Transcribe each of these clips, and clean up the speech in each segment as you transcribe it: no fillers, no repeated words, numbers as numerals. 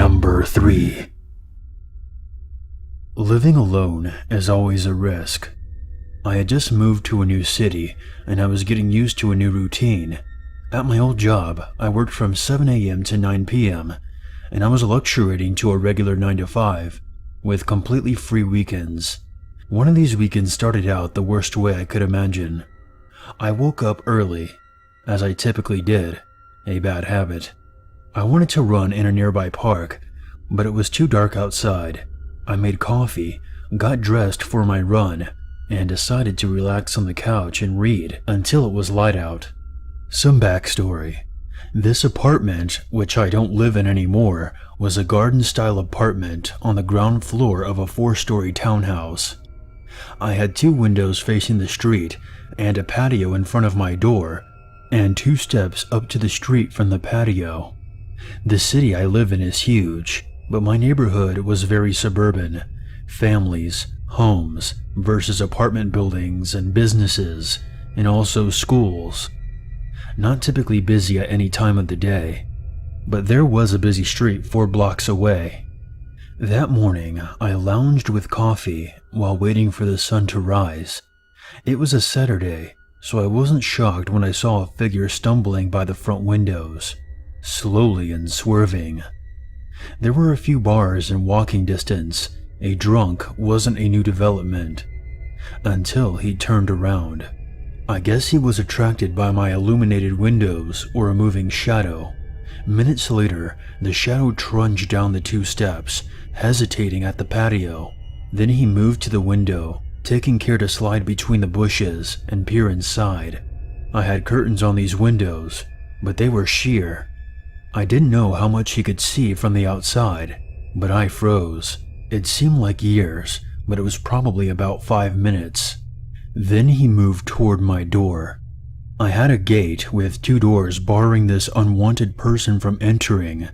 Number 3. Living alone is always a risk. I had just moved to a new city and I was getting used to a new routine. At my old job, I worked from 7 a.m. to 9 p.m. and I was luxuriating to a regular 9 to 5 with completely free weekends. One of these weekends started out the worst way I could imagine. I woke up early, as I typically did, a bad habit. I wanted to run in a nearby park, but it was too dark outside. I made coffee, got dressed for my run, and decided to relax on the couch and read until it was light out. Some backstory. This apartment, which I don't live in anymore, was a garden-style apartment on the ground floor of a 4-story townhouse. I had 2 windows facing the street and a patio in front of my door, and 2 steps up to the street from the patio. The city I live in is huge, but my neighborhood was very suburban. Families, homes, versus apartment buildings and businesses, and also schools. Not typically busy at any time of the day, but there was a busy street 4 blocks away. That morning, I lounged with coffee while waiting for the sun to rise. It was a Saturday, so I wasn't shocked when I saw a figure stumbling by the front windows, slowly and swerving. There were a few bars in walking distance. A drunk wasn't a new development, until he turned around. I guess he was attracted by my illuminated windows or a moving shadow. Minutes later, the shadow trudged down the 2 steps, hesitating at the patio. Then he moved to the window, taking care to slide between the bushes and peer inside. I had curtains on these windows, but they were sheer. I didn't know how much he could see from the outside, but I froze. It seemed like years, but it was probably about 5 minutes. Then he moved toward my door. I had a gate with 2 doors barring this unwanted person from entering,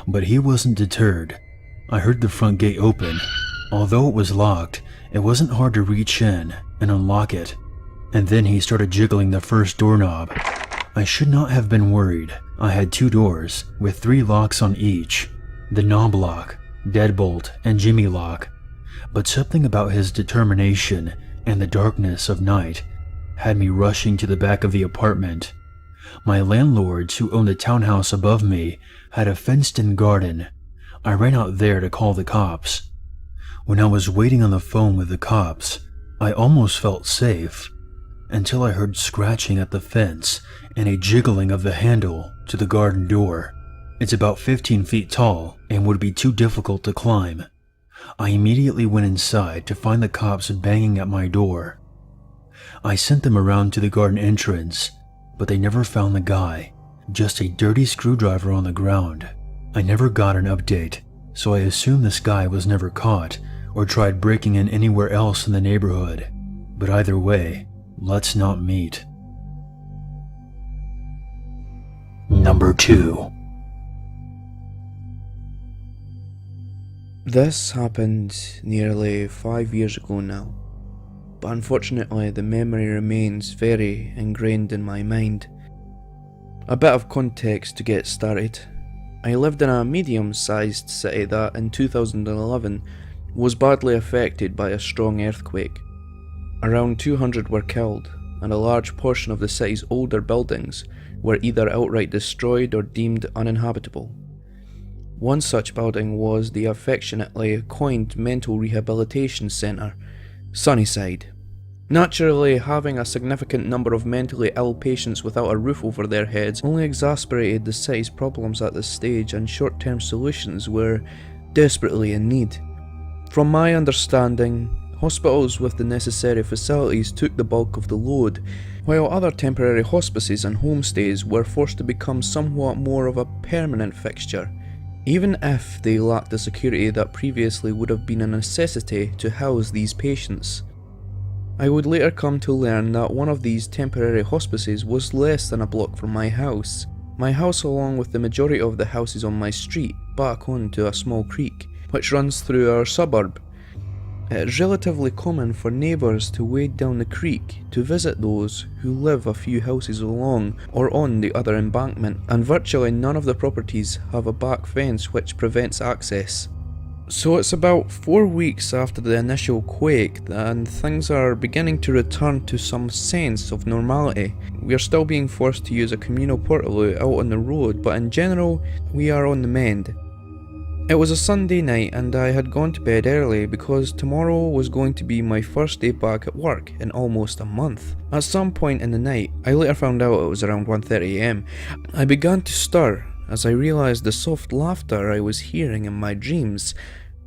but he wasn't deterred. I heard the front gate open. Although it was locked, it wasn't hard to reach in and unlock it. And then he started jiggling the first doorknob. I should not have been worried. I had 2 doors with 3 locks on each. The knob lock, deadbolt, and jimmy lock. But something about his determination and the darkness of night had me rushing to the back of the apartment. My landlords, who owned the townhouse above me, had a fenced-in garden. I ran out there to call the cops. When I was waiting on the phone with the cops, I almost felt safe, until I heard scratching at the fence and a jiggling of the handle to the garden door. It's about 15 feet tall and would be too difficult to climb. I immediately went inside to find the cops banging at my door. I sent them around to the garden entrance, but they never found the guy, just a dirty screwdriver on the ground. I never got an update, so I assumed this guy was never caught or tried breaking in anywhere else in the neighborhood. But either way, let's not meet. Number 2. This happened nearly 5 years ago now, but unfortunately the memory remains very ingrained in my mind. A bit of context to get started. I lived in a medium-sized city that in 2011 was badly affected by a strong earthquake. Around 200 were killed, and a large portion of the city's older buildings were either outright destroyed or deemed uninhabitable. One such building was the affectionately coined Mental Rehabilitation Centre, Sunnyside. Naturally, having a significant number of mentally ill patients without a roof over their heads only exacerbated the city's problems at this stage, and short-term solutions were desperately in need. From my understanding, hospitals with the necessary facilities took the bulk of the load, while other temporary hospices and homestays were forced to become somewhat more of a permanent fixture, even if they lacked the security that previously would have been a necessity to house these patients. I would later come to learn that one of these temporary hospices was less than a block from my house. My house, along with the majority of the houses on my street, back onto a small creek, which runs through our suburb. It is relatively common for neighbours to wade down the creek to visit those who live a few houses along or on the other embankment, and virtually none of the properties have a back fence which prevents access. So it's about 4 weeks after the initial quake and things are beginning to return to some sense of normality. We are still being forced to use a communal portaloo out on the road, but in general we are on the mend. It was a Sunday night and I had gone to bed early because tomorrow was going to be my first day back at work in almost a month. At some point in the night, I later found out it was around 1:30 am, I began to stir as I realised the soft laughter I was hearing in my dreams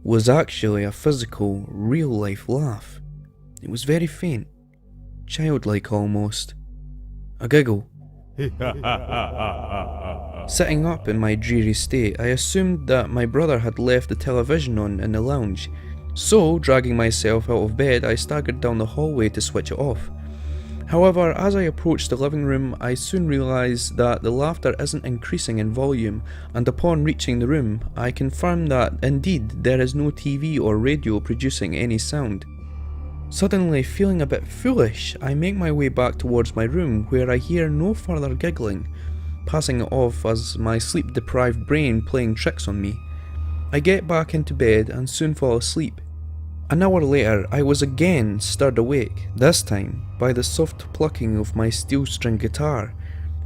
was actually a physical, real-life laugh. It was very faint, childlike almost. A giggle. Sitting up in my dreary state, I assumed that my brother had left the television on in the lounge, so dragging myself out of bed I staggered down the hallway to switch it off. However, as I approached the living room, I soon realised that the laughter isn't increasing in volume, and upon reaching the room, I confirmed that indeed there is no TV or radio producing any sound. Suddenly feeling a bit foolish, I make my way back towards my room where I hear no further giggling, passing it off as my sleep-deprived brain playing tricks on me. I get back into bed and soon fall asleep. An hour later, I was again stirred awake, this time by the soft plucking of my steel-string guitar,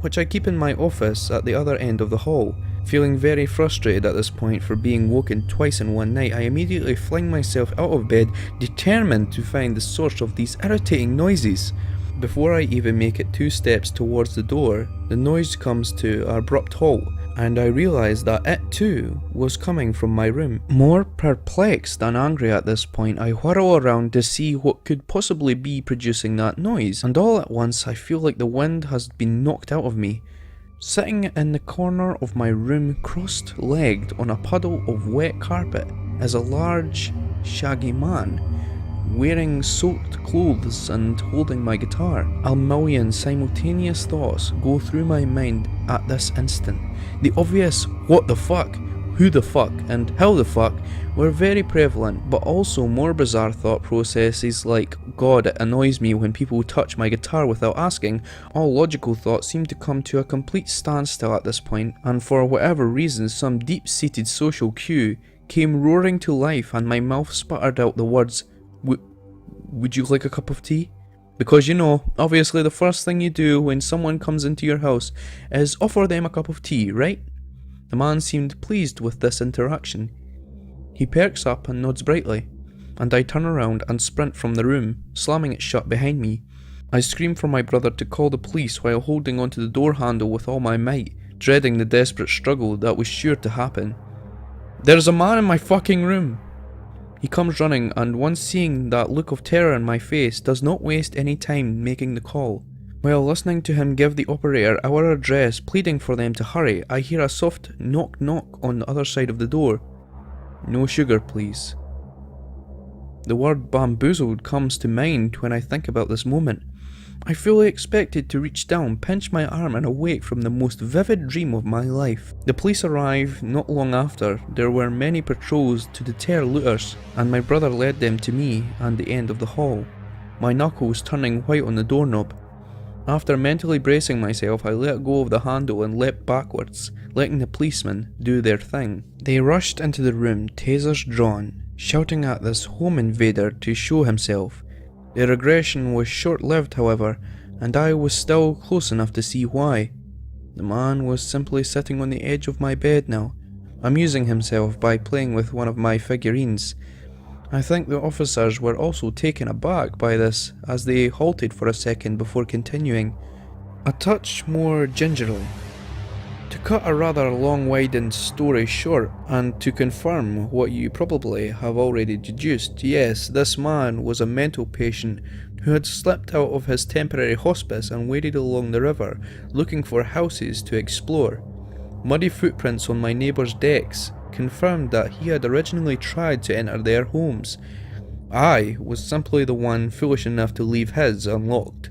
which I keep in my office at the other end of the hall. Feeling very frustrated at this point for being woken twice in one night, I immediately fling myself out of bed, determined to find the source of these irritating noises. Before I even make it 2 steps towards the door, the noise comes to an abrupt halt, and I realise that it too was coming from my room. More perplexed than angry at this point, I whirl around to see what could possibly be producing that noise, and all at once I feel like the wind has been knocked out of me. Sitting in the corner of my room, crossed-legged on a puddle of wet carpet, is a large, shaggy man, wearing soaked clothes and holding my guitar. A million simultaneous thoughts go through my mind at this instant. The obvious what the fuck, who the fuck, and how the fuck were very prevalent, but also more bizarre thought processes like, God, it annoys me when people touch my guitar without asking. All logical thoughts seem to come to a complete standstill at this point, and for whatever reason some deep-seated social cue came roaring to life and my mouth sputtered out the words, would you like a cup of tea? Because you know, obviously the first thing you do when someone comes into your house is offer them a cup of tea, right? The man seemed pleased with this interaction. He perks up and nods brightly, and I turn around and sprint from the room, slamming it shut behind me. I scream for my brother to call the police while holding onto the door handle with all my might, dreading the desperate struggle that was sure to happen. There's a man in my fucking room! He comes running, and once seeing that look of terror in my face, does not waste any time making the call. While listening to him give the operator our address, pleading for them to hurry, I hear a soft knock knock on the other side of the door. No sugar, please. The word bamboozled comes to mind when I think about this moment. I fully expected to reach down, pinch my arm and awake from the most vivid dream of my life. The police arrived not long after. There were many patrols to deter looters, and my brother led them to me and the end of the hall, my knuckles turning white on the doorknob. After mentally bracing myself, I let go of the handle and leapt backwards, letting the policemen do their thing. They rushed into the room, tasers drawn, shouting at this home invader to show himself. Their aggression was short-lived, however, and I was still close enough to see why. The man was simply sitting on the edge of my bed now, amusing himself by playing with one of my figurines. I think the officers were also taken aback by this, as they halted for a second before continuing, a touch more gingerly. To cut a rather long-winded story short, and to confirm what you probably have already deduced, yes, this man was a mental patient who had slipped out of his temporary hospice and waded along the river, looking for houses to explore. Muddy footprints on my neighbours' decks confirmed that he had originally tried to enter their homes. I was simply the one foolish enough to leave his unlocked.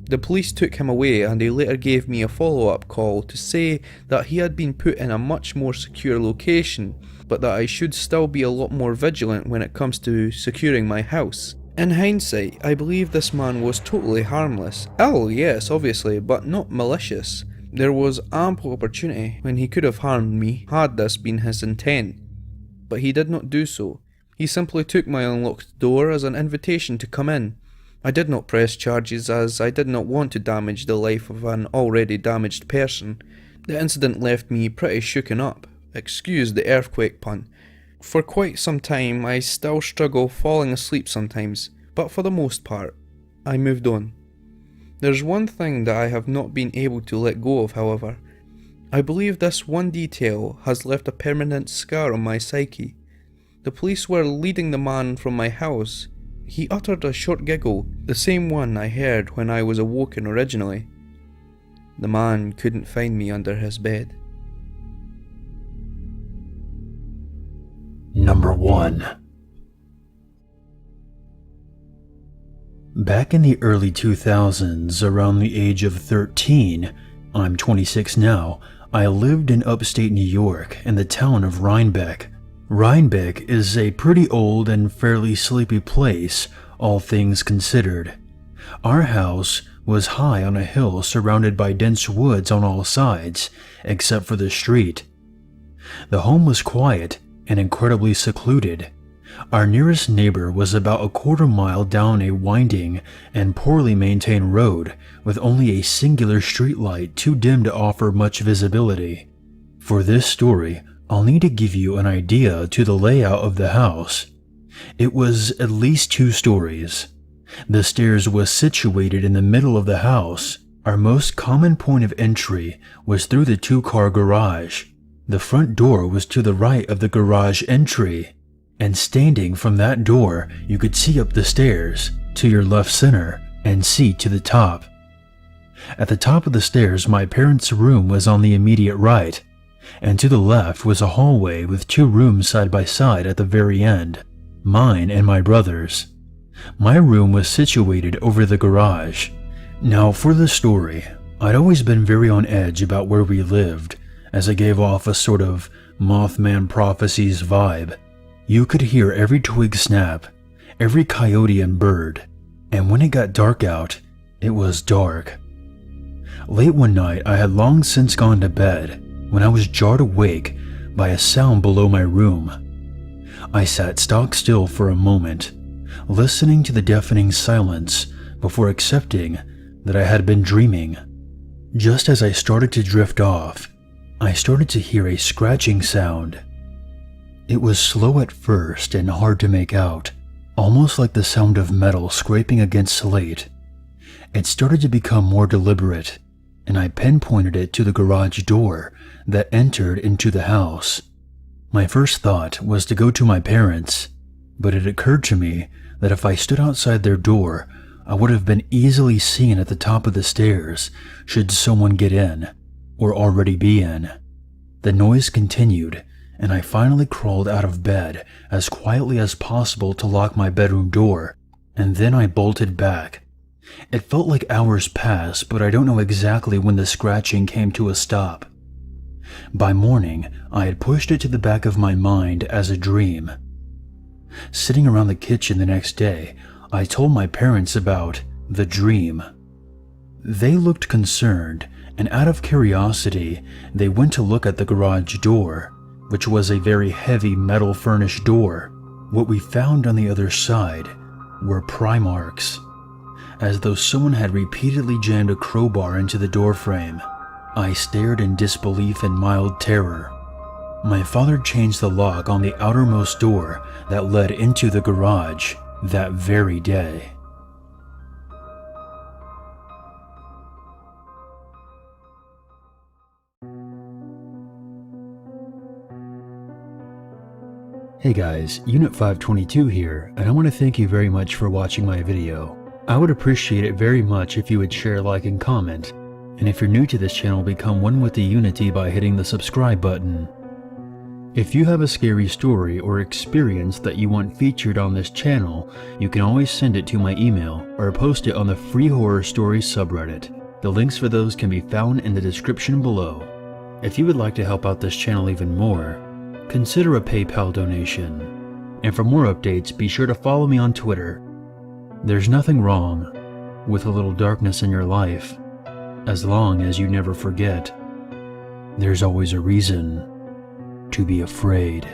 The police took him away, and they later gave me a follow-up call to say that he had been put in a much more secure location, but that I should still be a lot more vigilant when it comes to securing my house. In hindsight, I believe this man was totally harmless. Ill, yes, obviously, but not malicious. There was ample opportunity when he could have harmed me had this been his intent. But he did not do so. He simply took my unlocked door as an invitation to come in. I did not press charges as I did not want to damage the life of an already damaged person. The incident left me pretty shooken up. Excuse the earthquake pun. For quite some time I still struggle falling asleep sometimes, but for the most part, I moved on. There's one thing that I have not been able to let go of, however. I believe this one detail has left a permanent scar on my psyche. The police were leading the man from my house. He uttered a short giggle, the same one I heard when I was awoken originally. The man couldn't find me under his bed. Number 1. Back in the early 2000s, around the age of 13, I'm 26 now, I lived in upstate New York in the town of Rhinebeck. Rhinebeck is a pretty old and fairly sleepy place, all things considered. Our house was high on a hill surrounded by dense woods on all sides, except for the street. The home was quiet and incredibly secluded. Our nearest neighbor was about a quarter-mile down a winding and poorly maintained road with only a singular streetlight too dim to offer much visibility. For this story, I'll need to give you an idea to the layout of the house. It was at least 2 stories. The stairs was situated in the middle of the house. Our most common point of entry was through the 2-car garage. The front door was to the right of the garage entry, and standing from that door, you could see up the stairs to your left center and see to the top. At the top of the stairs, my parents' room was on the immediate right, and to the left was a hallway with 2 rooms side by side at the very end, mine and my brother's. My room was situated over the garage. Now for the story, I'd always been very on edge about where we lived, as it gave off a sort of Mothman Prophecies vibe. You could hear every twig snap, every coyote and bird, and when it got dark out, it was dark. Late one night, I had long since gone to bed when I was jarred awake by a sound below my room. I sat stock still for a moment, listening to the deafening silence before accepting that I had been dreaming. Just as I started to drift off, I started to hear a scratching sound. It was slow at first and hard to make out, almost like the sound of metal scraping against slate. It started to become more deliberate, and I pinpointed it to the garage door that entered into the house. My first thought was to go to my parents, but it occurred to me that if I stood outside their door, I would have been easily seen at the top of the stairs should someone get in, or already be in. The noise continued, and I finally crawled out of bed as quietly as possible to lock my bedroom door, and then I bolted back. It felt like hours passed, but I don't know exactly when the scratching came to a stop. By morning, I had pushed it to the back of my mind as a dream. Sitting around the kitchen the next day, I told my parents about the dream. They looked concerned, and out of curiosity, they went to look at the garage door, which was a very heavy metal furnished door. What we found on the other side were pry marks, as though someone had repeatedly jammed a crowbar into the doorframe. I stared in disbelief and mild terror. My father changed the lock on the outermost door that led into the garage that very day. Hey guys, Unit 522 here, and I want to thank you very much for watching my video. I would appreciate it very much if you would share, like, and comment. And if you're new to this channel, become one with the Unity by hitting the subscribe button. If you have a scary story or experience that you want featured on this channel, you can always send it to my email or post it on the Free Horror Stories subreddit. The links for those can be found in the description below. If you would like to help out this channel even more, consider a PayPal donation. And for more updates, be sure to follow me on Twitter. There's nothing wrong with a little darkness in your life, as long as you never forget there's always a reason to be afraid.